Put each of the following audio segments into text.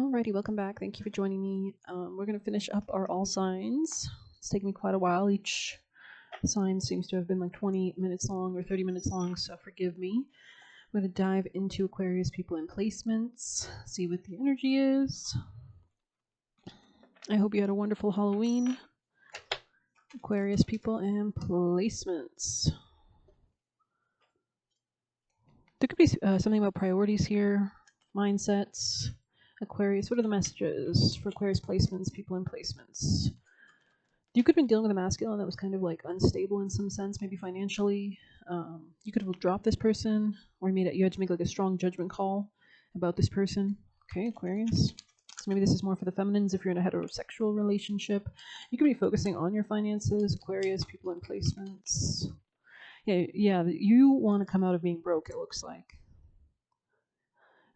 Alrighty, welcome back. Thank you for joining me. We're going to finish up our all signs. It's taken me quite a while. Each sign seems to have been like 20 minutes long or 30 minutes long, so forgive me. I'm going to dive into Aquarius people and placements, see what the energy is. I hope you had a wonderful Halloween. Aquarius people and placements. There could be something about priorities here, mindsets. Aquarius, what are the messages for Aquarius placements, people and placements? You could have been dealing with a masculine that was kind of like unstable in some sense, maybe financially. You could have dropped this person, or you had to make like a strong judgment call about this person. Okay, Aquarius. So maybe this is more for the feminines if you're in a heterosexual relationship. You could be focusing on your finances, Aquarius, people and placements. Yeah, you want to come out of being broke, it looks like.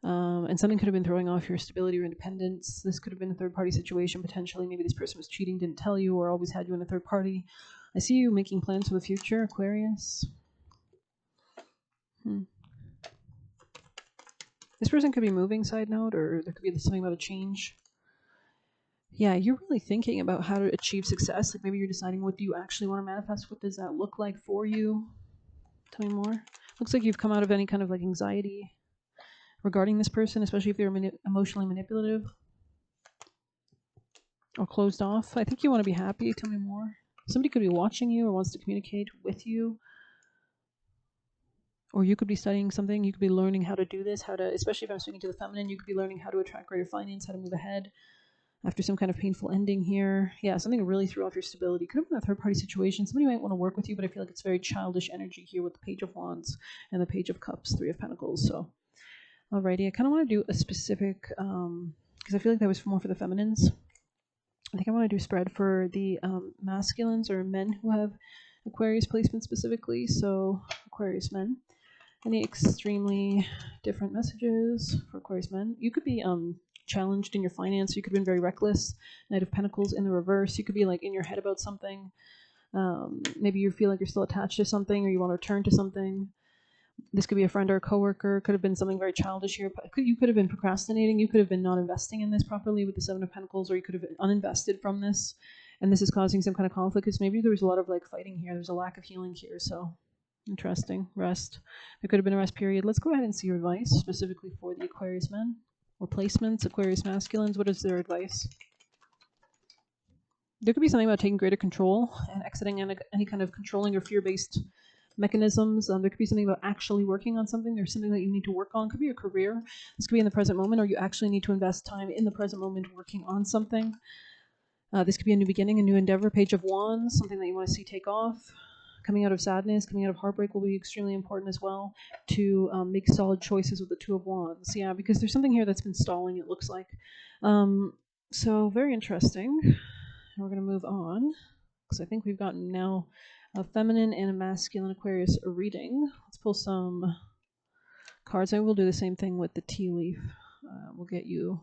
And something could have been throwing off your stability or independence. This could have been a third-party situation, potentially. Maybe this person was cheating, didn't tell you, or always had you in a third party. I see you making plans for the future, Aquarius. This person could be moving, side note, or there could be something about a change. Yeah, you're really thinking about how to achieve success. Like maybe you're deciding what do you actually want to manifest. What does that look like for you? Tell me more. Looks like you've come out of any kind of like anxiety regarding this person, especially if they're emotionally manipulative or closed off. I think you want to be happy. Tell me more. Somebody could be watching you or wants to communicate with you. Or you could be studying something. You could be learning how to do this, especially if I'm speaking to the feminine, you could be learning how to attract greater finance, how to move ahead after some kind of painful ending here. Yeah, something really threw off your stability. Could have been a third-party situation. Somebody might want to work with you, but I feel like it's very childish energy here with the Page of Wands and the Page of Cups, Three of Pentacles. So, alrighty, I kind of want to do a specific, because I feel like that was more for the feminines. I think I want to do spread for the masculines or men who have Aquarius placement specifically. So Aquarius men. Any extremely different messages for Aquarius men? You could be challenged in your finance. You could have been very reckless. Knight of Pentacles in the reverse. You could be like in your head about something. Maybe you feel like you're still attached to something or you want to return to something. This could be a friend or a coworker. Could have been something very childish here. You could have been procrastinating. You could have been not investing in this properly with the Seven of Pentacles, or you could have been uninvested from this. And this is causing some kind of conflict because maybe there was a lot of like fighting here. There's a lack of healing here. So interesting. Rest. There could have been a rest period. Let's go ahead and see your advice specifically for the Aquarius men or placements, Aquarius masculines. What is their advice? There could be something about taking greater control and exiting any kind of controlling or fear-based mechanisms. There could be something about actually working on something. There's something that you need to work on. Could be a career. This could be in the present moment, or you actually need to invest time in the present moment working on something. This could be a new beginning, a new endeavor. Page of Wands, something that you want to see take off. Coming out of sadness, coming out of heartbreak will be extremely important as well to make solid choices with the Two of Wands. Yeah, because there's something here that's been stalling, it looks like. So very interesting. We're going to move on because I think we've gotten now a feminine and a masculine Aquarius reading. Let's pull some cards. I will do the same thing with the tea leaf. We'll get you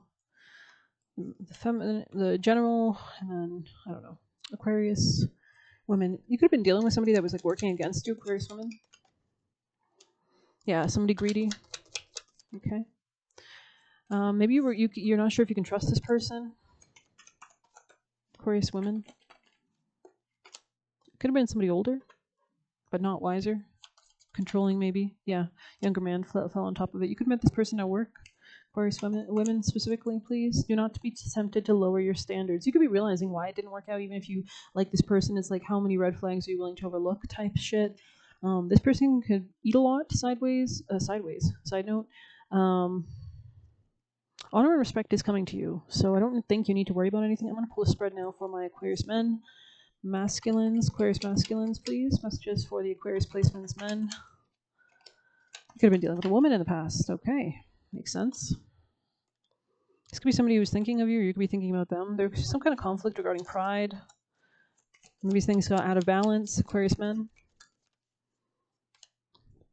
the feminine, the general, and then, I don't know, Aquarius women. You could have been dealing with somebody that was like working against you, Aquarius women. Yeah, somebody greedy. Okay. Maybe you're not sure if you can trust this person. Aquarius women. Could have been somebody older, but not wiser. Controlling, maybe. Yeah, younger man fell on top of it. You could have met this person at work. Aquarius women specifically, please do not be tempted to lower your standards. You could be realizing why it didn't work out, even if you like this person. It's like, how many red flags are you willing to overlook type shit. This person could eat a lot sideways. Side note. Honor and respect is coming to you, so I don't think you need to worry about anything. I'm going to pull a spread now for my Aquarius men. Masculines, Aquarius masculines, please. Messages for the Aquarius placements men. You could have been dealing with a woman in the past. Okay, makes sense. This could be somebody who's thinking of you, or you could be thinking about them. There's some kind of conflict regarding pride. Maybe things got out of balance, Aquarius men.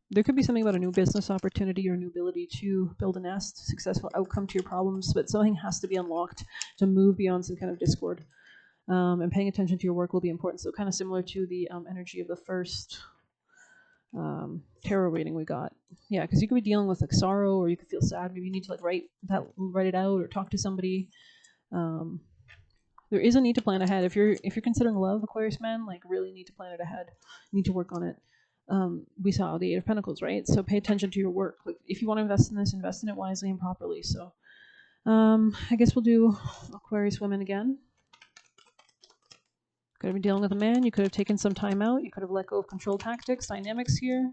There could be something about a new business opportunity or a new ability to build a nest, successful outcome to your problems, but something has to be unlocked to move beyond some kind of discord. And paying attention to your work will be important. So kind of similar to the energy of the first Tarot reading we got. Yeah, because you could be dealing with like sorrow, or you could feel sad. Maybe you need to like write it out, or talk to somebody. There is a need to plan ahead. If you're considering love, Aquarius men, like really need to plan it ahead. You need to work on it. We saw the Eight of Pentacles, right? So pay attention to your work. Like, if you want to invest in this, invest in it wisely and properly. So I guess we'll do Aquarius women again. Could have been dealing with a man. You could have taken some time out. You could have let go of control tactics, dynamics here.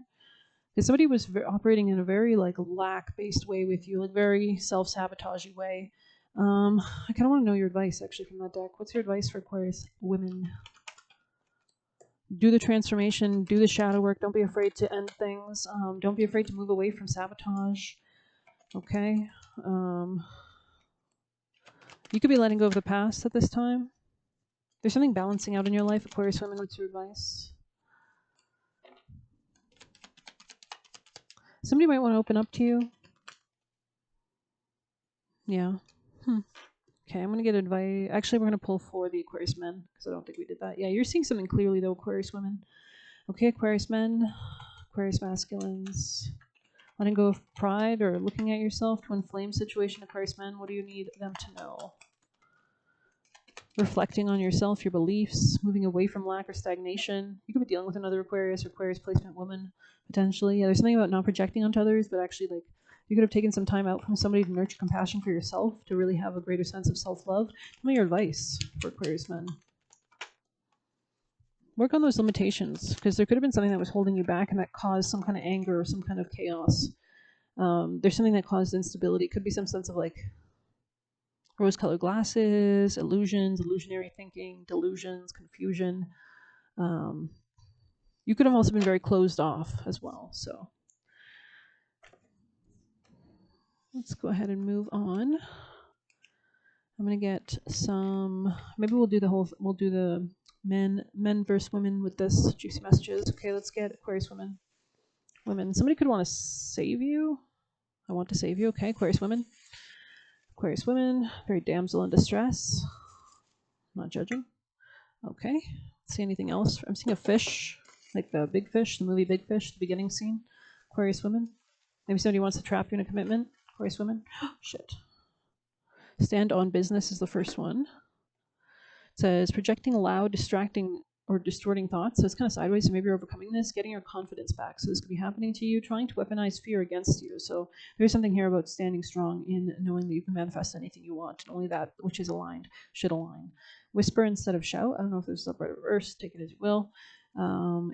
Because somebody was operating in a very like lack-based way with you, like very self-sabotagey way. I kind of want to know your advice actually from that deck. What's your advice for Aquarius women? Do the transformation, do the shadow work. Don't be afraid to end things. Don't be afraid to move away from sabotage. Okay. You could be letting go of the past at this time. There's something balancing out in your life, Aquarius women. What's your advice? Somebody might want to open up to you. Yeah. Okay, I'm going to get advice. Actually, we're going to pull for the Aquarius men, because I don't think we did that. Yeah, you're seeing something clearly, though, Aquarius women. Okay, Aquarius men, Aquarius masculines. Letting go of pride or looking at yourself. Twin flame situation, Aquarius men. What do you need them to know? Reflecting on yourself, your beliefs, moving away from lack or stagnation. You could be dealing with another Aquarius or Aquarius placement woman, potentially. Yeah, there's something about not projecting onto others, but actually, like, you could have taken some time out from somebody to nurture compassion for yourself, to really have a greater sense of self-love. Tell me your advice for Aquarius men. Work on those limitations, because there could have been something that was holding you back and that caused some kind of anger or some kind of chaos. There's something that caused instability. It could be some sense of like rose-colored glasses, illusions, illusionary thinking, delusions, confusion. You could have also been very closed off as well. So let's go ahead and move on. I'm gonna get some. Maybe we'll do the men versus women with this juicy messages. Okay, let's get Aquarius women. Somebody could want to save you. I want to save you. Okay, Aquarius women. Aquarius women, very damsel in distress. Not judging. Okay. See anything else? I'm seeing a fish, like the Big Fish, the movie Big Fish, the beginning scene. Aquarius women. Maybe somebody wants to trap you in a commitment. Aquarius women. Shit. Stand on business is the first one. It says projecting loud, distracting, or distorting thoughts. So it's kind of sideways. So maybe you're overcoming this, getting your confidence back. So this could be happening to you, trying to weaponize fear against you. So there's something here about standing strong in knowing that you can manifest anything you want. And only that which is aligned should align. Whisper instead of shout. I don't know if there's upright or reverse. Take it as you will.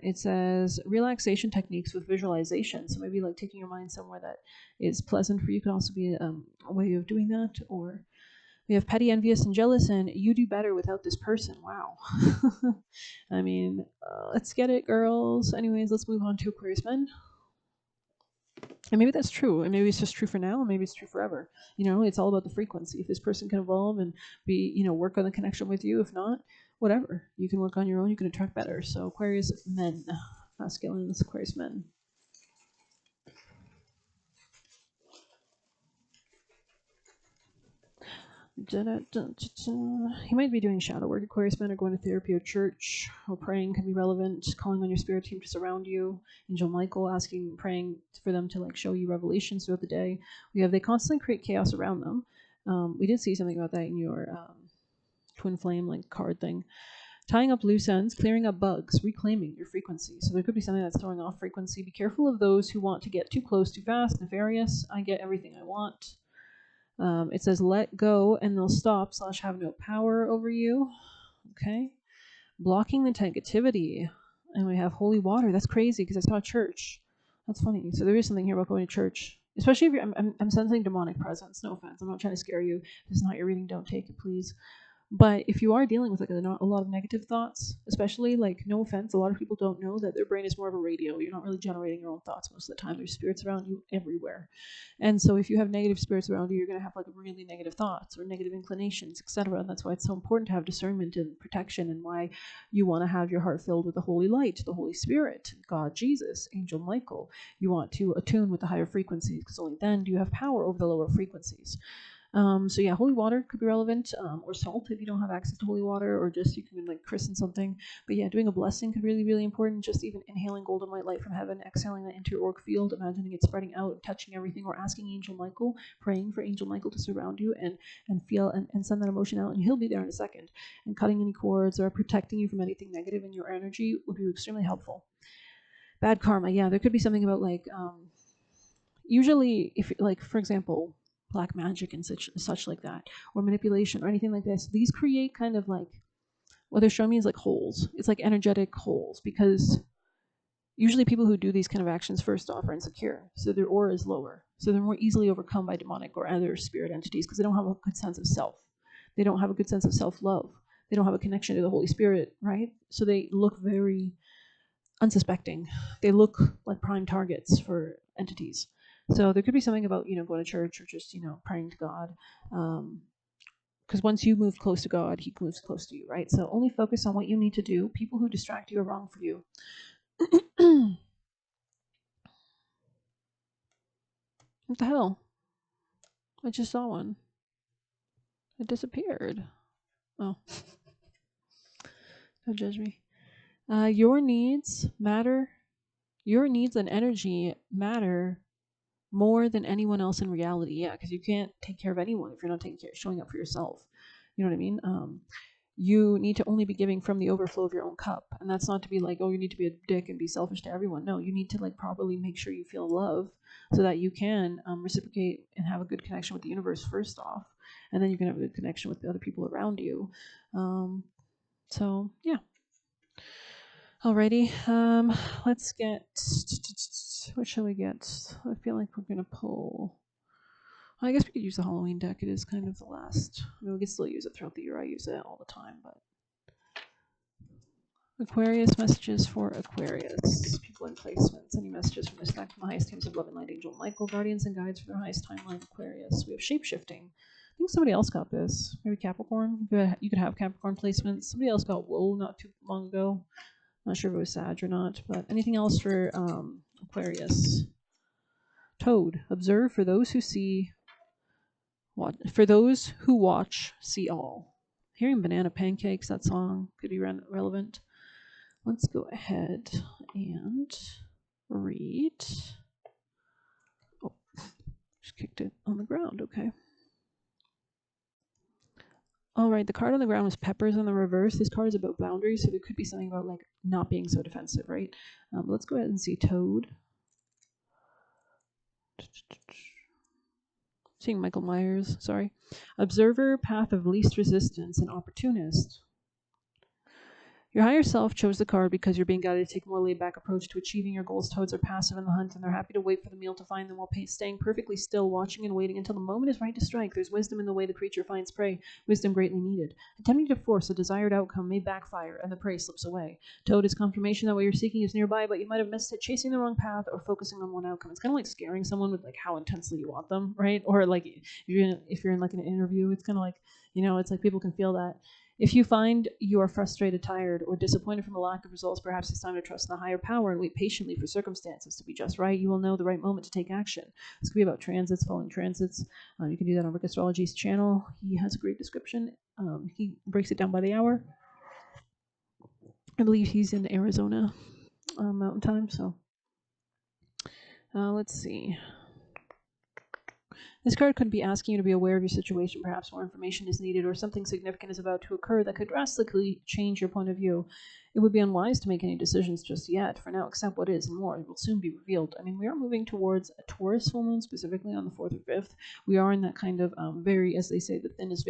It says relaxation techniques with visualization. So maybe like taking your mind somewhere that is pleasant for you could also be a way of doing that. Or we have petty, envious, and jealous, and you do better without this person. Wow. I mean, let's get it, girls. Anyways, let's move on to Aquarius men. And maybe that's true, and maybe it's just true for now, and maybe it's true forever. You know, it's all about the frequency. If this person can evolve and be, you know, work on the connection with you, if not, whatever. You can work on your own, you can attract better. So Aquarius men, masculines, Aquarius men. You might be doing shadow work. Aquarius men are going to therapy or church, or praying can be relevant. Calling on your spirit team to surround you. Angel Michael praying for them to like show you revelations throughout the day. We have they constantly create chaos around them. We did see something about that in your twin flame like card thing. Tying up loose ends, clearing up bugs, reclaiming your frequency. So there could be something that's throwing off frequency. Be careful of those who want to get too close too fast. Nefarious. I get everything I want. It says let go and they'll stop / have no power over you. Okay. Blocking the negativity. And we have holy water. That's crazy because I saw a church. That's funny. So there is something here about going to church. Especially if you're, I'm sensing demonic presence. No offense. I'm not trying to scare you. If this is not your reading, don't take it, please. But if you are dealing with like a lot of negative thoughts, especially like no offense, a lot of people don't know that their brain is more of a radio. You're not really generating your own thoughts most of the time. There's spirits around you everywhere. And so if you have negative spirits around you, you're going to have like really negative thoughts or negative inclinations, etc. And that's why it's so important to have discernment and protection, and why you want to have your heart filled with the holy light, the Holy Spirit, God, Jesus, Angel Michael. You want to attune with the higher frequencies because only then do you have power over the lower frequencies. So yeah, holy water could be relevant, or salt if you don't have access to holy water, or just you can like christen something. But yeah, doing a blessing could really, really important. Just even inhaling golden white light from heaven, exhaling that into your auric field, imagining it spreading out, touching everything, or asking Angel Michael, praying for Angel Michael to surround you and feel and send that emotion out, and he'll be there in a second. And cutting any cords or protecting you from anything negative in your energy would be extremely helpful. Bad karma, yeah, there could be something about like usually if like for example black magic and such like that, or manipulation or anything like this, these create kind of like what they're showing me is like holes. It's like energetic holes, because usually people who do these kind of actions first off are insecure, so their aura is lower, so they're more easily overcome by demonic or other spirit entities because they don't have a good sense of self. They don't have a good sense of self-love. They don't have a connection to the Holy Spirit, right? So they look very unsuspecting. They look like prime targets for entities. So there could be something about, going to church or just, praying to God. Because once you move close to God, he moves close to you, right? So only focus on what you need to do. People who distract you are wrong for you. What the hell? I just saw one. It disappeared. Oh. Don't judge me. Your needs matter. Your needs and energy matter more than anyone else in reality. Yeah, because you can't take care of anyone if you're not showing up for yourself. You know what I mean? You need to only be giving from the overflow of your own cup. And that's not to be like, oh, you need to be a dick and be selfish to everyone. No, you need to like properly make sure you feel love so that you can reciprocate and have a good connection with the universe first off. And then you can have a good connection with the other people around you. So, yeah. Alrighty, let's get, what shall we get? I feel like we're going to pull, I guess we could use the Halloween deck. It is kind of the last, we could still use it throughout the year. I use it all the time, but. Aquarius, messages for Aquarius. People in placements. Any messages from this deck from the highest teams of love and light, Angel Michael, guardians and guides for their highest timeline, Aquarius. We have shapeshifting. I think somebody else got this. Maybe Capricorn. You could have Capricorn placements. Somebody else got wool not too long ago. Not sure if it was Sag or not, but anything else for Aquarius? Toad. Observe for those who see. For those who watch, see all. Hearing Banana Pancakes, that song could be relevant. Let's go ahead and read. Oh, just kicked it on the ground. Okay. All right, the card on the ground was Peppers in the reverse. This card is about boundaries, so there could be something about like not being so defensive, right? Let's go ahead and see Toad. Seeing Michael Myers, sorry. Observer, path of least resistance, and opportunist. Your higher self chose the card because you're being guided to take a more laid-back approach to achieving your goals. Toads are passive in the hunt, and they're happy to wait for the meal to find them while staying perfectly still, watching and waiting until the moment is right to strike. There's wisdom in the way the creature finds prey, wisdom greatly needed. Attempting to force a desired outcome may backfire, and the prey slips away. Toad is confirmation that what you're seeking is nearby, but you might have missed it, chasing the wrong path or focusing on one outcome. It's kind of like scaring someone with like how intensely you want them, right? Or like if you're in like an interview, it's kind of like, it's like people can feel that. If you find you are frustrated, tired, or disappointed from a lack of results, perhaps it's time to trust in the higher power and wait patiently for circumstances to be just right. You will know the right moment to take action. This could be about transits, following transits. You can do that on Rick Astrology's channel. He has a great description. He breaks it down by the hour. I believe he's in Arizona Mountain Time. So let's see. This card could be asking you to be aware of your situation. Perhaps more information is needed or something significant is about to occur that could drastically change your point of view. It would be unwise to make any decisions just yet. For now, accept what is and more. It will soon be revealed. I mean, we are moving towards a Taurus full moon, specifically on the 4th or 5th. We are in that kind of very, as they say, the thin is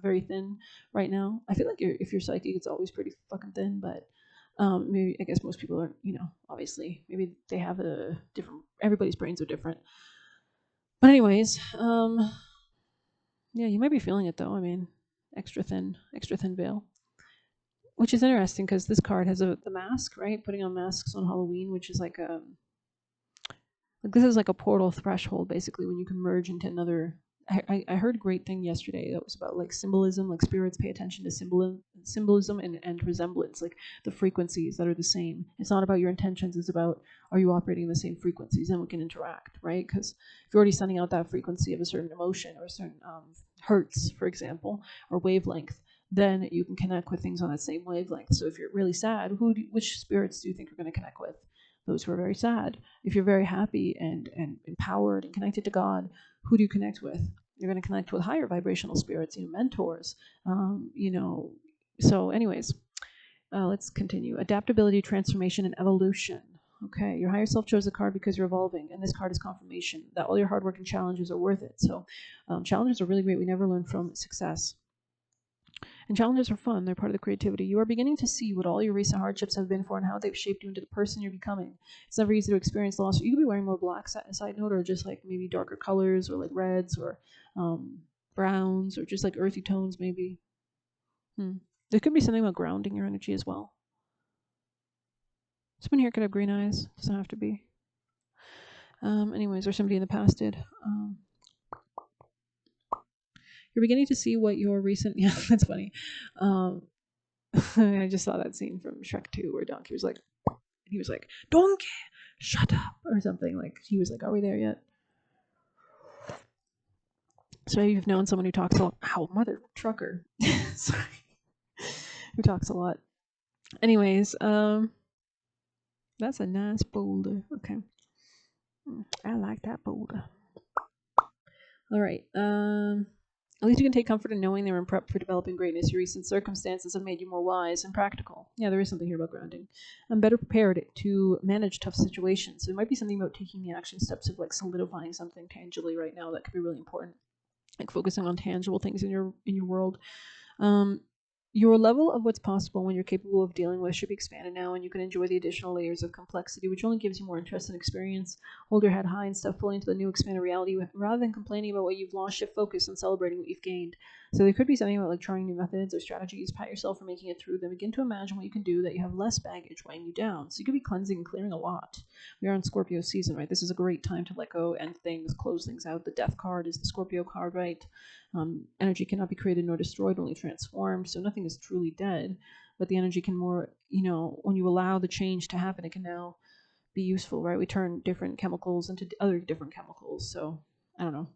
very thin right now. I feel like if you're psychic, it's always pretty fucking thin, but maybe I guess most people are, obviously, maybe they have a different, everybody's brains are different. But anyways, yeah, you might be feeling it though. I mean, extra thin veil, which is interesting because this card has the mask, right? Putting on masks on Halloween, which is like this is like a portal threshold, basically, when you can merge into another I heard a great thing yesterday that was about like symbolism, like spirits pay attention to symbolism and resemblance, like the frequencies that are the same. It's not about your intentions, it's about, are you operating the same frequencies, and we can interact, right? Because if you're already sending out that frequency of a certain emotion or a certain hertz, for example, or wavelength, then you can connect with things on that same wavelength. So if you're really sad, which spirits do you think you're going to connect with? Those who are very sad. If you're very happy and empowered and connected to God, who do you connect with? You're going to connect with higher vibrational spirits, mentors. So anyways, let's continue. Adaptability, transformation, and evolution. Okay, your higher self chose the card because you're evolving, and this card is confirmation that all your hard work and challenges are worth it. So challenges are really great. We never learn from success. And challenges are fun. They're part of the creativity. You are beginning to see what all your recent hardships have been for and how they've shaped you into the person you're becoming. It's never easy to experience loss. You could be wearing more black side note, or just like maybe darker colors, or like reds, or browns, or just like earthy tones maybe. There could be something about grounding your energy as well. Someone here could have green eyes. Doesn't have to be. Anyways, or somebody in the past did. You're beginning to see what your recent... Yeah, that's funny. I just saw that scene from Shrek 2 where Donkey was like, Donkey, shut up, or something. Like, he was like, are we there yet? So you've known someone who talks a lot. Ow, mother trucker. Sorry. Who talks a lot. Anyways, that's a nice boulder. Okay. I like that boulder. All right. At least you can take comfort in knowing they were in prep for developing greatness. Your recent circumstances have made you more wise and practical. Yeah, there is something here about grounding. I'm better prepared to manage tough situations. So it might be something about taking the action steps of like solidifying something tangibly right now that could be really important. Like focusing on tangible things in your world. Your level of what's possible when you're capable of dealing with should be expanded now, and you can enjoy the additional layers of complexity, which only gives you more interest and experience. Hold your head high and step fully into the new expanded reality rather than complaining about what you've lost. Shift focus on celebrating what you've gained. So there could be something about like trying new methods or strategies. Pat yourself for making it through them. Begin to imagine what you can do that you have less baggage weighing you down. So you could be cleansing and clearing a lot. We are in Scorpio season, right? This is a great time to let go, end things, close things out. The Death card is the Scorpio card, right? Energy cannot be created nor destroyed, only transformed. So nothing is truly dead, but the energy can more, when you allow the change to happen, it can now be useful, right? We turn different chemicals into other different chemicals. So I don't know.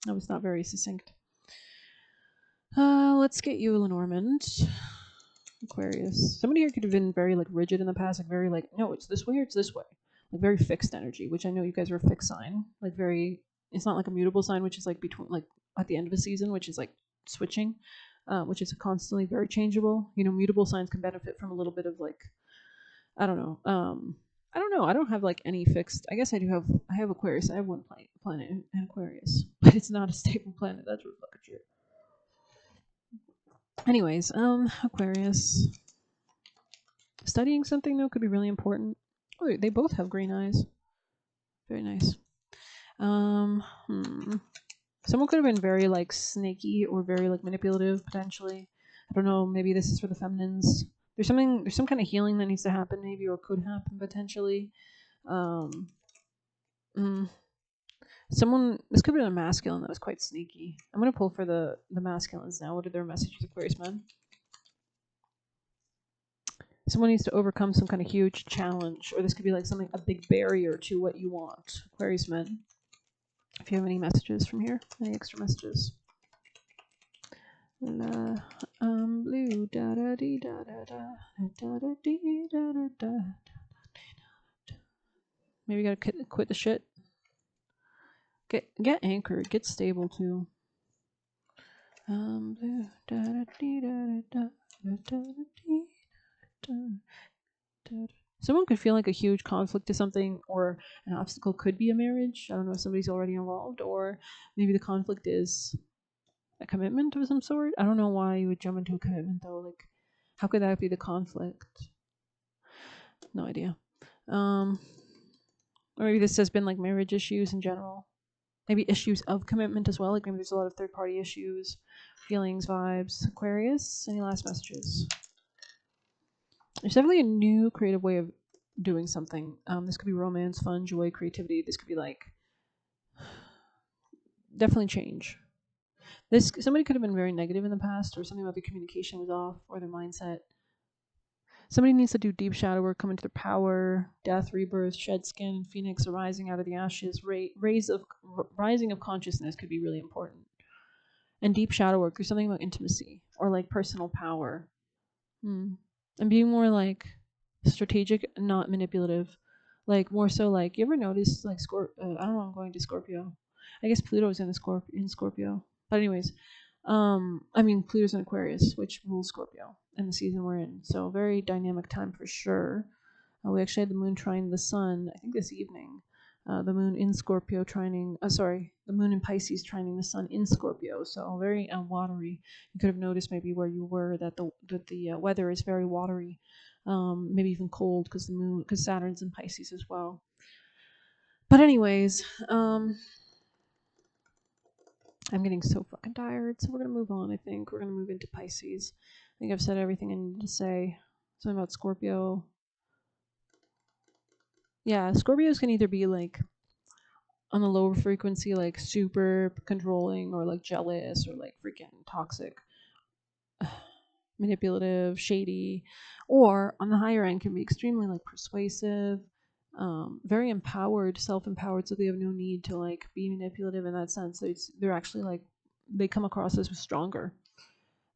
That was not very succinct. Let's get you Lenormand. Aquarius. Somebody here could have been very like rigid in the past, like very like, no, it's this way or it's this way. Like very fixed energy, which I know you guys are a fixed sign. Like very, it's not like a mutable sign, which is like between like at the end of a season, which is like switching, which is constantly very changeable. Mutable signs can benefit from a little bit of like, I don't know. I don't know. I don't have like any fixed. I guess I have Aquarius. I have one planet in Aquarius, but it's not a stable planet. That's what fucking shit. Anyways, Aquarius. Studying something though could be really important. Oh, they both have green eyes. Very nice. Someone could have been very like snaky or very like manipulative potentially. I don't know. Maybe this is for the feminines. There's some kind of healing that needs to happen maybe, or could happen potentially. This could have been a masculine that was quite sneaky. I'm gonna pull for the masculines now. What are their messages, Aquarius men? Someone needs to overcome some kind of huge challenge, or this could be like something, a big barrier to what you want, Aquarius men. If you have any messages from here, any extra messages. Blue da da dee da da da da dee da da da. Maybe you gotta quit the shit. Get anchored. Get stable too. Blue da da dee da da da da dee da da. Someone could feel like a huge conflict to something, or an obstacle could be a marriage. I don't know if somebody's already involved, or maybe the conflict is a commitment of some sort. I don't know why you would jump into a commitment though. Like, how could that be the conflict? No idea. Or maybe this has been like marriage issues in general. Maybe issues of commitment as well. Like maybe there's a lot of third party issues, feelings, vibes. Aquarius, any last messages? There's definitely a new creative way of doing something. This could be romance, fun, joy, creativity. This could be like definitely change. Somebody could have been very negative in the past, or something about their communication was off, or their mindset. Somebody needs to do deep shadow work, come into their power, death, rebirth, shed skin, phoenix arising out of the ashes, rising of consciousness could be really important. And deep shadow work, there's something about intimacy or like personal power. And being more like strategic, not manipulative. Like more so like, you ever notice like I don't know, I'm going to Scorpio. I guess Pluto's in Scorpio. But anyways, I mean Pluto's in Aquarius, which rules Scorpio in the season we're in. So very dynamic time for sure. We actually had the moon trine the sun, I think this evening. The moon in Scorpio trining, the moon in Pisces trining the sun in Scorpio. So very watery. You could have noticed maybe where you were that the weather is very watery, maybe even cold because Saturn's in Pisces as well. But anyways, I'm getting so fucking tired, so we're gonna move on. I think we're gonna move into Pisces. I think I've said everything I need to say. Something about Scorpio. Yeah, Scorpios can either be like on the lower frequency, like super controlling or like jealous or like freaking toxic, manipulative, shady, or on the higher end can be extremely like persuasive, very empowered, self-empowered, so they have no need to like be manipulative in that sense. They're actually like, they come across as stronger,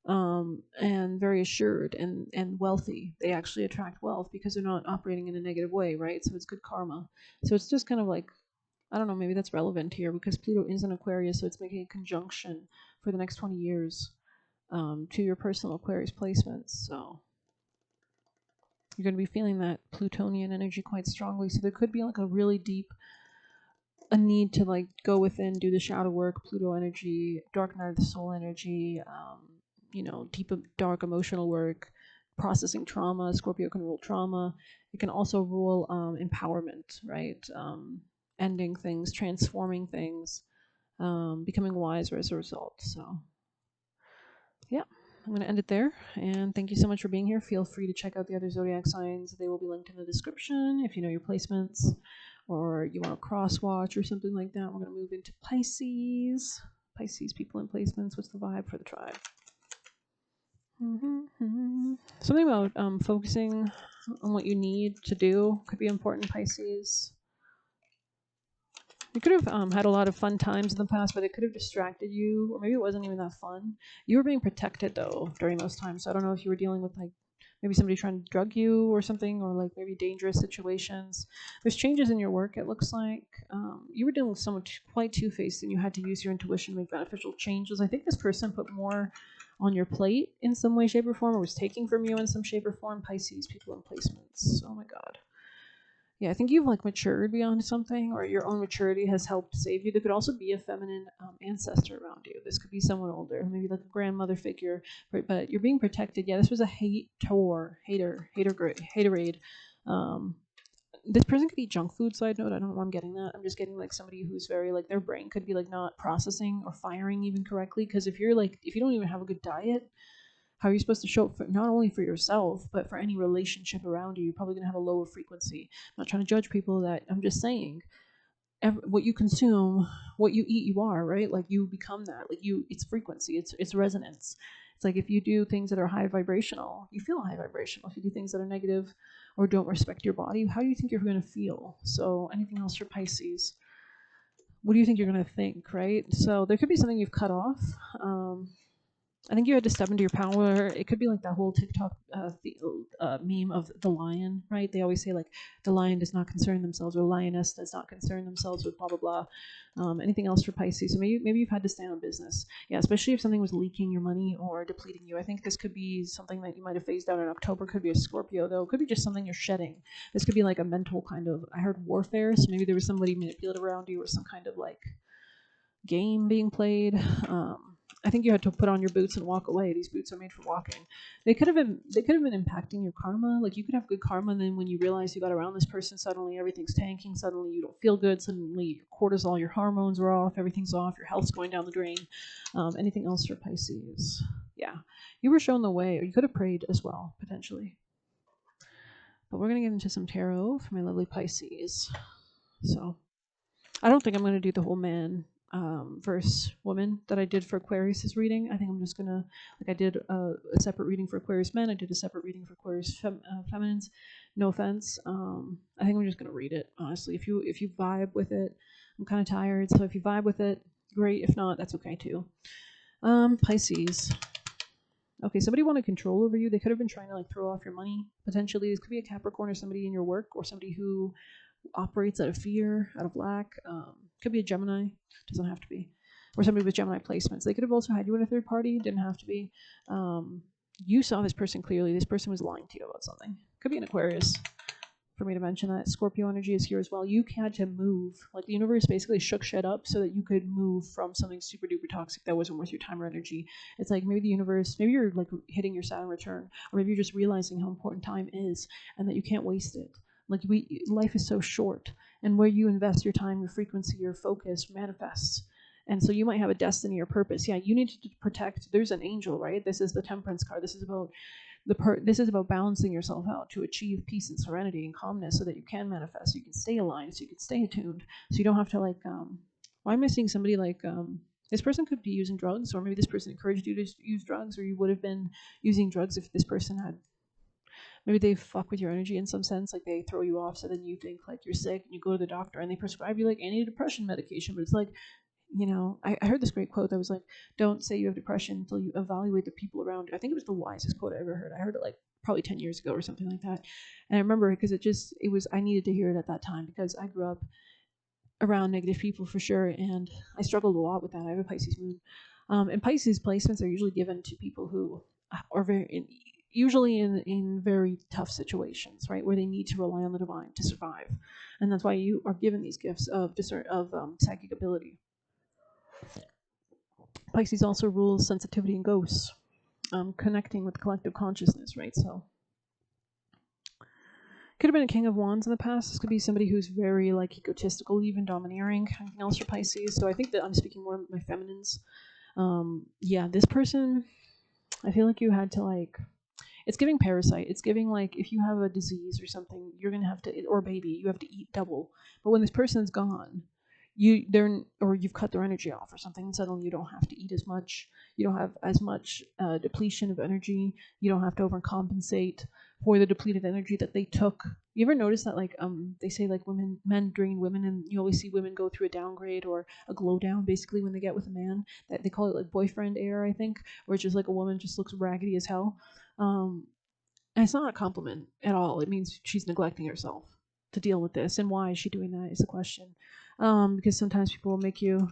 and very assured and wealthy. They actually attract wealth because they're not operating in a negative way, right? So it's good karma. So it's just kind of like, I don't know, maybe that's relevant here because Pluto is in Aquarius, so it's making a conjunction for the next 20 years to your personal Aquarius placements. So you're going to be feeling that Plutonian energy quite strongly. So there could be like a really deep, a need to like go within, do the shadow work, Pluto energy, dark night of the soul energy, deep, dark emotional work, processing trauma. Scorpio can rule trauma. It can also rule empowerment, right? Ending things, transforming things, becoming wiser as a result. So, yeah, I'm going to end it there. And thank you so much for being here. Feel free to check out the other zodiac signs. They will be linked in the description if you know your placements or you want to cross watch or something like that. We're going to move into Pisces. Pisces people in placements. What's the vibe for the tribe? Something about focusing on what you need to do could be important, Pisces. You could have had a lot of fun times in the past, but it could have distracted you, or maybe it wasn't even that fun. You were being protected though during those times. So I don't know if you were dealing with like maybe somebody trying to drug you or something, or like maybe dangerous situations. There's changes in your work. It looks like you were dealing with someone quite two-faced, and you had to use your intuition to make beneficial changes. I think this person put more on your plate in some way, shape, or form, or was taking from you in some shape or form. Pisces people in placements. Oh my God. Yeah, I think you've like matured beyond something, or your own maturity has helped save you. There could also be a feminine ancestor around you. This could be someone older, maybe like a grandmother figure, but you're being protected. Yeah, this was a haterade. Um, this person could eat junk food. Side note, I don't know why I'm getting that. I'm just getting like somebody who's very like, their brain could be like not processing or firing even correctly. Because if you don't even have a good diet, how are you supposed to show up for, not only for yourself, but for any relationship around you? You're probably going to have a lower frequency. I'm not trying to judge people, that I'm just saying what you consume, what you eat, you are, right? Like you become that. Like it's frequency, it's resonance. It's like if you do things that are high vibrational, you feel high vibrational. If you do things that are negative or don't respect your body, how do you think you're going to feel? So anything else for Pisces? What do you think you're going to think, right? So there could be something you've cut off. I think you had to step into your power. It could be like that whole TikTok meme of the lion, right? They always say like the lion does not concern themselves, or lioness does not concern themselves with blah blah blah. Anything else for Pisces? So maybe you've had to stand on business. Yeah, especially if something was leaking your money or depleting you. I think this could be something that you might have phased out in October. Could be a Scorpio though. Could be just something you're shedding. This could be like a mental kind of. I heard warfare. So maybe there was somebody manipulative around you, or some kind of like game being played. I think you had to put on your boots and walk away. These boots are made for walking. They could have been impacting your karma. Like you could have good karma, and then when you realize you got around this person, suddenly everything's tanking. Suddenly you don't feel good. Suddenly your cortisol, your hormones are off. Everything's off. Your health's going down the drain. Anything else for Pisces? Yeah, you were shown the way, or you could have prayed as well potentially. But we're gonna get into some tarot for my lovely Pisces. So I don't think I'm gonna do the whole man verse woman that I did for Aquarius's reading. I think I'm just gonna, like, I did a separate reading for Aquarius men. I did a separate reading for Aquarius feminines. No offense. I think I'm just gonna read it honestly. If you vibe with it, I'm kind of tired, so if you vibe with it, great. If not, that's okay too. Pisces. Okay, somebody wanted control over you. They could have been trying to like throw off your money. Potentially, this could be a Capricorn or somebody in your work, or somebody who operates out of fear, out of lack. Could be a Gemini, doesn't have to be, or somebody with Gemini placements. They could have also had you in a third party, didn't have to be. You saw this person clearly. This person was lying to you about something. Could be an Aquarius, for me to mention that. Scorpio energy is here as well. You had to move. Like, the universe basically shook shit up so that you could move from something super duper toxic that wasn't worth your time or energy. It's like maybe the universe, maybe you're like hitting your Saturn return, or maybe you're just realizing how important time is and that you can't waste it. Like, life is so short, and where you invest your time, your frequency, your focus manifests. And so you might have a destiny or purpose. Yeah, you need to protect. There's an angel, right? This is the Temperance card. This is about this is about balancing yourself out to achieve peace and serenity and calmness, so that you can manifest, so you can stay aligned, so you can stay attuned, so you don't have to like. Why am I seeing somebody like this person could be using drugs, or maybe this person encouraged you to use drugs, or you would have been using drugs if this person had. Maybe they fuck with your energy in some sense, like they throw you off, so then you think like you're sick and you go to the doctor and they prescribe you like antidepressant medication, but it's like, you know, I heard this great quote that was like, don't say you have depression until you evaluate the people around you. I think it was the wisest quote I ever heard. I heard it like probably 10 years ago or something like that. And I remember it because I needed to hear it at that time, because I grew up around negative people for sure, and I struggled a lot with that. I have a Pisces moon. And Pisces placements are usually given to people who are usually in very tough situations, right, where they need to rely on the divine to survive. And that's why you are given these gifts of psychic ability. Pisces also rules sensitivity and ghosts, connecting with collective consciousness, right? So could have been a King of Wands in the past. This could be somebody who's very like egotistical, even domineering. Anything else for Pisces? So I think that I'm speaking more of my feminines. Yeah, this person, I feel like you had to like. It's giving parasite. It's giving like, if you have a disease or something, you're gonna have to, or baby, you have to eat double. But when this person's gone, you've cut their energy off or something, and suddenly you don't have to eat as much. You don't have as much depletion of energy. You don't have to overcompensate for the depleted energy that they took. You ever notice that like they say like men drain women, and you always see women go through a downgrade or a glow down basically when they get with a man. That they call it like boyfriend air, I think, where it's just like a woman just looks raggedy as hell. And it's not a compliment at all. It means she's neglecting herself to deal with this. And why is she doing that is the question. Because sometimes people will make you,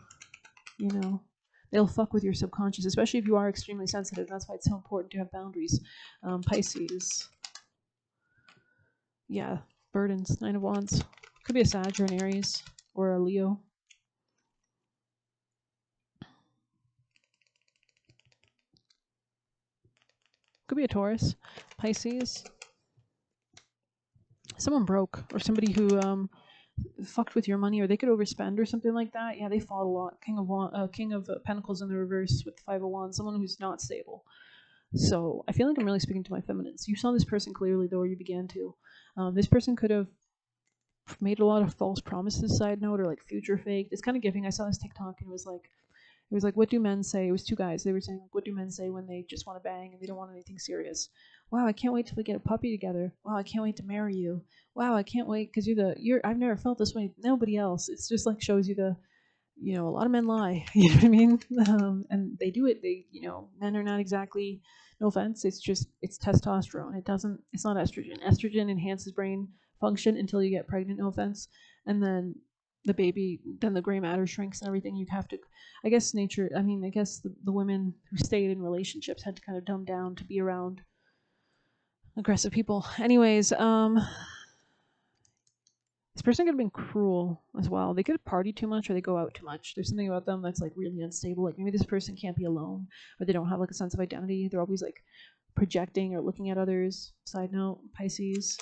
they'll fuck with your subconscious, especially if you are extremely sensitive. That's why it's so important to have boundaries. Pisces. Yeah, burdens. 9 of Wands. Could be a Sag or an Aries or a Leo. Could be a Taurus. Pisces. Someone broke, or somebody who fucked with your money, or they could overspend or something like that. Yeah, they fought a lot. King of Pentacles in the reverse with 5 of Wands. Someone who's not stable. So I feel like I'm really speaking to my feminines. You saw this person clearly, though, or you began to. This person could have made a lot of false promises, side note, or like future faked. It's kind of giving. I saw this TikTok and it was like, what do men say? It was 2 guys. They were saying, what do men say when they just want to bang and they don't want anything serious? Wow, I can't wait till we get a puppy together. Wow, I can't wait to marry you. Wow, I can't wait because I've never felt this way. Nobody else. It's just like shows you a lot of men lie. You know what I mean? And they do it. Men are not exactly, no offense. It's testosterone. It's not estrogen. Estrogen enhances brain function until you get pregnant, no offense. And then then the gray matter shrinks and everything. You have to, I guess the women who stayed in relationships had to kind of dumb down to be around aggressive people. Anyways, this person could have been cruel as well. They could have partied too much, or they go out too much. There's something about them that's like really unstable. Like maybe this person can't be alone, or they don't have like a sense of identity. They're always like projecting or looking at others. Side note, Pisces.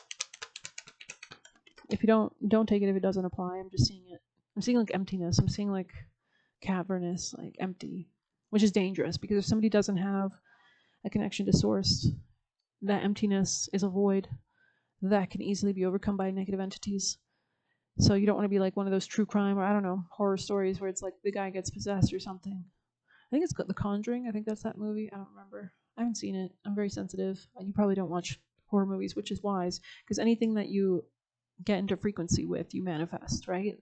If you don't take it if it doesn't apply. I'm just seeing it. I'm seeing like emptiness. I'm seeing like cavernous, like empty, which is dangerous because if somebody doesn't have a connection to source, that emptiness is a void that can easily be overcome by negative entities. So you don't want to be like one of those true crime or I don't know, horror stories where it's like the guy gets possessed or something. I think it's The Conjuring. I think that's that movie. I don't remember. I haven't seen it. I'm very sensitive. You probably don't watch horror movies, which is wise because anything that you get into frequency with, you manifest, right?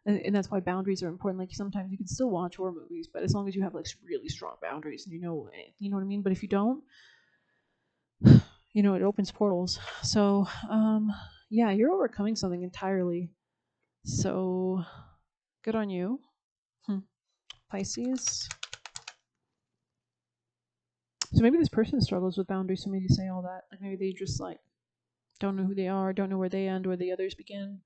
And that's why boundaries are important. Like sometimes you can still watch horror movies, but as long as you have like really strong boundaries and you know what I mean. But if you don't, it opens portals. So, yeah, you're overcoming something entirely. So, good on you, Pisces. So maybe this person struggles with boundaries for me to say all that. Like maybe they just like don't know who they are, don't know where they end, where the others begin.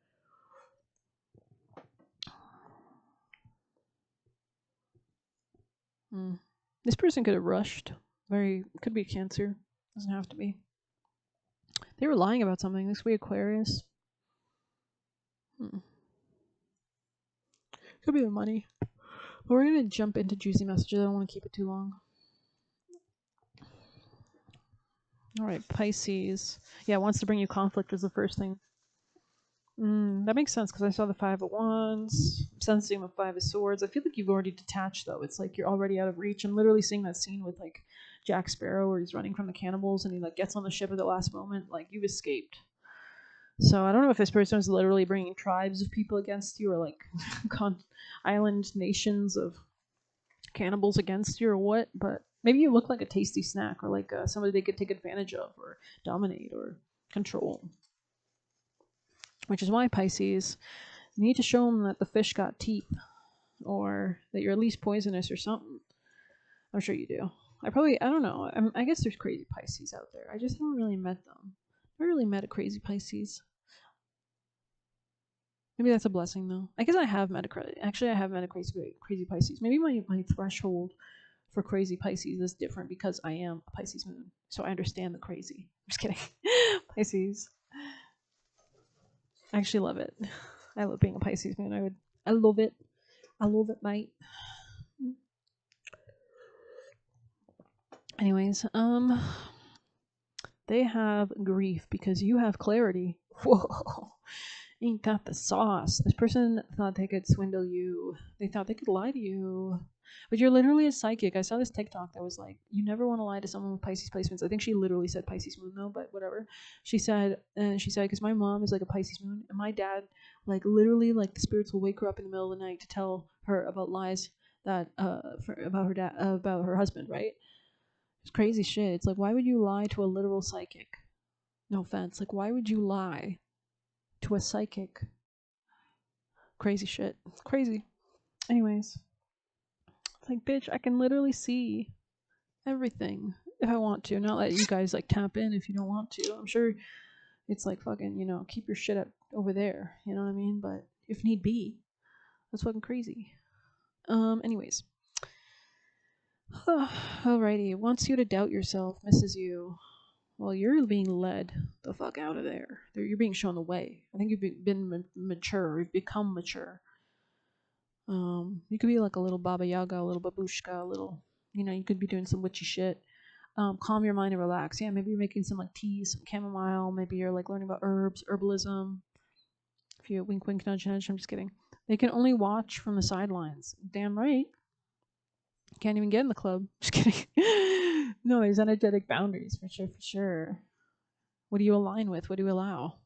This person could have rushed. Could be Cancer. Doesn't have to be. They were lying about something. This could be Aquarius. Could be the money. But we're gonna jump into juicy messages. I don't want to keep it too long. All right, Pisces. Yeah, wants to bring you conflict was the first thing. That makes sense because I saw the 5 of Wands. I'm sensing the 5 of Swords. I feel like you've already detached though. It's like you're already out of reach. I'm literally seeing that scene with like Jack Sparrow where he's running from the cannibals and he like gets on the ship at the last moment. Like you've escaped. So I don't know if this person is literally bringing tribes of people against you or like island nations of cannibals against you or what. But maybe you look like a tasty snack or like somebody they could take advantage of or dominate or control. Which is why, Pisces, you need to show them that the fish got teeth or that you're at least poisonous or something. I'm sure you do. I don't know. I guess there's crazy Pisces out there. I just haven't really met them. I really met a crazy Pisces. Maybe that's a blessing, though. I guess I have met a crazy Pisces. Maybe my threshold for crazy Pisces is different because I am a Pisces moon, so I understand the crazy. I'm just kidding. Pisces. I actually love it. I love being a Pisces moon. I love it. I love it, mate. Anyways, they have grief because you have clarity. Whoa. Ain't that the sauce? This person thought they could swindle you. They thought they could lie to you. But you're literally a psychic. I saw this TikTok that was like, you never want to lie to someone with Pisces placements. I think she literally said Pisces moon though, but whatever. She said, because my mom is like a Pisces moon, and my dad, like literally, like the spirits will wake her up in the middle of the night to tell her about lies that about her dad, about her husband, right? It's crazy shit. It's like, why would you lie to a literal psychic? No offense. Like, why would you lie to a psychic? Crazy shit. Crazy. Anyways, it's like, bitch, I can literally see everything if I want to. Not let you guys like tap in if you don't want to. I'm sure it's like fucking, keep your shit up over there. You know what I mean? But if need be, that's fucking crazy. Anyways. Alrighty. Wants you to doubt yourself, misses you. Well, you're being led the fuck out of there. You're being shown the way. I think you've been mature. You've become mature. You could be like a little Baba Yaga, a little babushka, a little, you could be doing some witchy shit. Calm your mind and relax. Yeah, maybe you're making some like tea, some chamomile. Maybe you're like learning about herbs, herbalism. If you wink, wink, nudge, nudge. I'm just kidding. They can only watch from the sidelines. Damn right. Can't even get in the club. Just kidding. No, there's energetic boundaries for sure, for sure. What do you align with? What do you allow?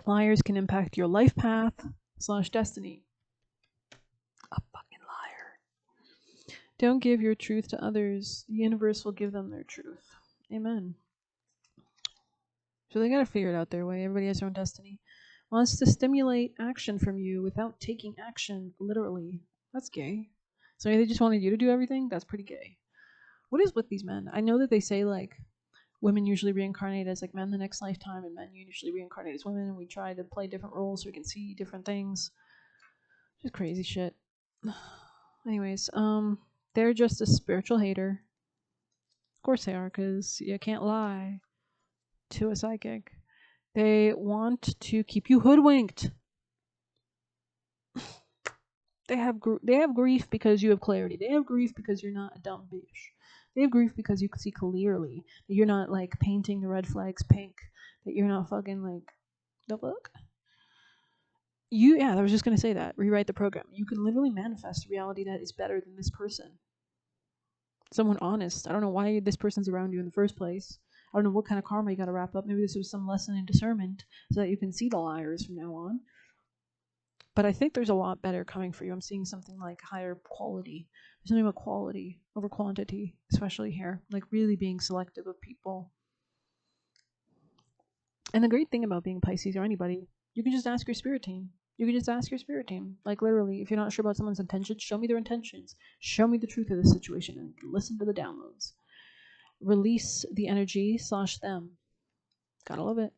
Liars can impact your life path / destiny. A fucking liar. Don't give your truth to others. The universe will give them their truth. Amen. So they gotta figure it out their way. Everybody has their own destiny. Wants to stimulate action from you without taking action, literally. That's gay. So they just wanted you to do everything? That's pretty gay. What is with these men? I know that they say like women usually reincarnate as like men the next lifetime and men usually reincarnate as women, and we try to play different roles so we can see different things. Just crazy shit. Anyways, they're just a spiritual hater. Of course they are, because you can't lie to a psychic. They want to keep you hoodwinked. They have grief because you have clarity. They have grief because you're not a dumb bitch. They have grief because you can see clearly that you're not like painting the red flags pink. that you're not fucking like, the fuck? I was just going to say that. Rewrite the program. You can literally manifest a reality that is better than this person. Someone honest. I don't know why this person's around you in the first place. I don't know what kind of karma you got to wrap up. Maybe this was some lesson in discernment so that you can see the liars from now on. But I think there's a lot better coming for you. I'm seeing something like higher quality. There's something about quality over quantity, especially here. Like really being selective of people. And the great thing about being Pisces or anybody, you can just ask your spirit team. You can just ask your spirit team. Like literally, if you're not sure about someone's intentions, show me their intentions. Show me the truth of the situation and listen to the downloads. Release the energy / them. Gotta love it.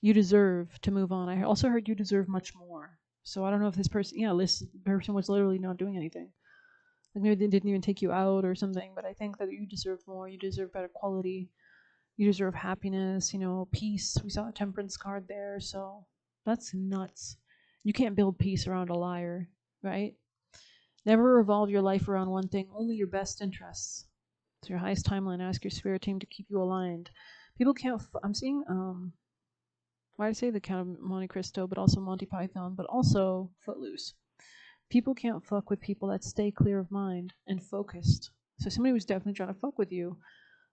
You deserve to move on. I also heard you deserve much more. So I don't know if this person, this person was literally not doing anything. Like maybe they didn't even take you out or something, but I think that you deserve more. You deserve better quality. You deserve happiness, peace. We saw a temperance card there, so that's nuts. You can't build peace around a liar, right? Never revolve your life around one thing, only your best interests. It's your highest timeline. Ask your spirit team to keep you aligned. People can't, I'm seeing, why did I say the Count of Monte Cristo, but also Monty Python, but also Footloose. People can't fuck with people that stay clear of mind and focused. So somebody was definitely trying to fuck with you.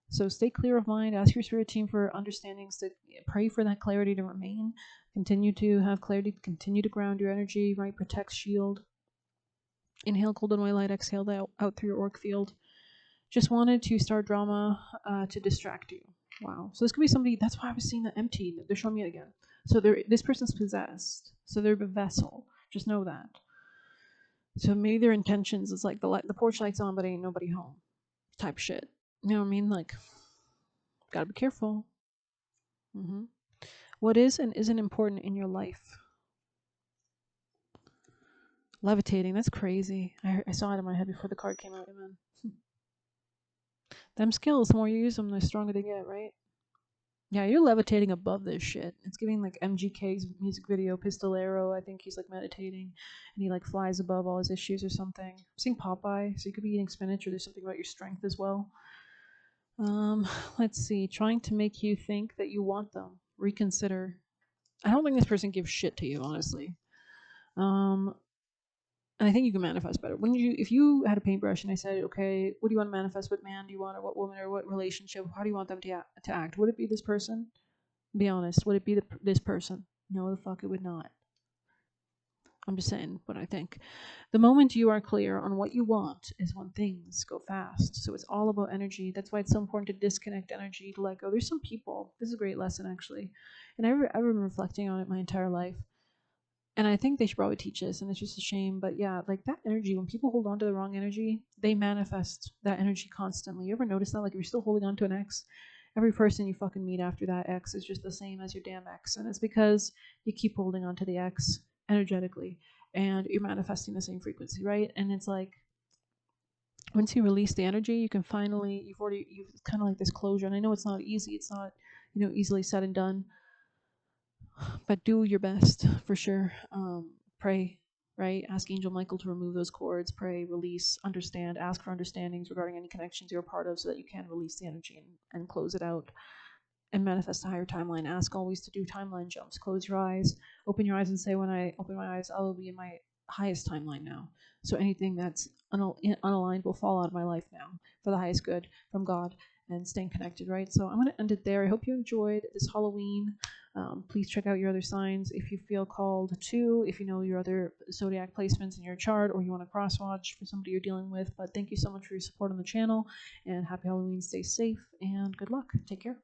So stay clear of mind. Ask your spirit team for understandings. To pray for that clarity to remain. Continue to have clarity. Continue to ground your energy. Right, protect, shield. Inhale golden white light. Exhale that out through your auric field. Just wanted to start drama to distract you. Wow. So this could be somebody. That's why I was seeing the empty. They're showing me it again. So this person's possessed. So they're a vessel. Just know that. So maybe their intentions is like the porch light's on, but ain't nobody home. Type shit. You know what I mean? Like, gotta be careful. What is and isn't important in your life? Levitating. That's crazy. I saw it in my head before the card came out. Amen. Them skills, the more you use them, the stronger they get, right? Yeah, you're levitating above this shit. It's giving like MGK's music video, Pistolero. I think he's like meditating and he like flies above all his issues or something. I'm seeing Popeye, so you could be eating spinach or there's something about your strength as well. Let's see. Trying to make you think that you want them. Reconsider. I don't think this person gives shit to you, honestly. And I think you can manifest better. If you had a paintbrush and I said, okay, what do you want to manifest? What man do you want, or what woman, or what relationship? How do you want them to act? Would it be this person? Be honest. Would it be this person? No, the fuck it would not. I'm just saying what I think. The moment you are clear on what you want is when things go fast. So it's all about energy. That's why it's so important to disconnect energy, to let go. There's some people, this is a great lesson actually, and I've been reflecting on it my entire life. And I think they should probably teach this, and it's just a shame. But yeah, like that energy, when people hold on to the wrong energy, they manifest that energy constantly. You ever notice that? Like if you're still holding on to an ex, every person you fucking meet after that ex is just the same as your damn ex. And it's because you keep holding on to the ex energetically, and you're manifesting the same frequency, right? And it's like, once you release the energy, you can finally, you've kind of like this closure. And I know it's not easy. It's not, easily said and done. But do your best for sure. Pray, right? Ask Angel Michael to remove those cords. Pray, release, understand, ask for understandings regarding any connections you're a part of so that you can release the energy and close it out and manifest a higher timeline. Ask always to do timeline jumps. Close your eyes, open your eyes and say, when I open my eyes, I will be in my highest timeline now. So anything that's unaligned will fall out of my life now for the highest good from God and staying connected, right? So I'm going to end it there. I hope you enjoyed this Halloween. Please check out your other signs if you feel called to, if you know your other zodiac placements in your chart, or you want to cross watch for somebody you're dealing with. But thank you so much for your support on the channel, and happy Halloween. Stay safe and good luck. Take care.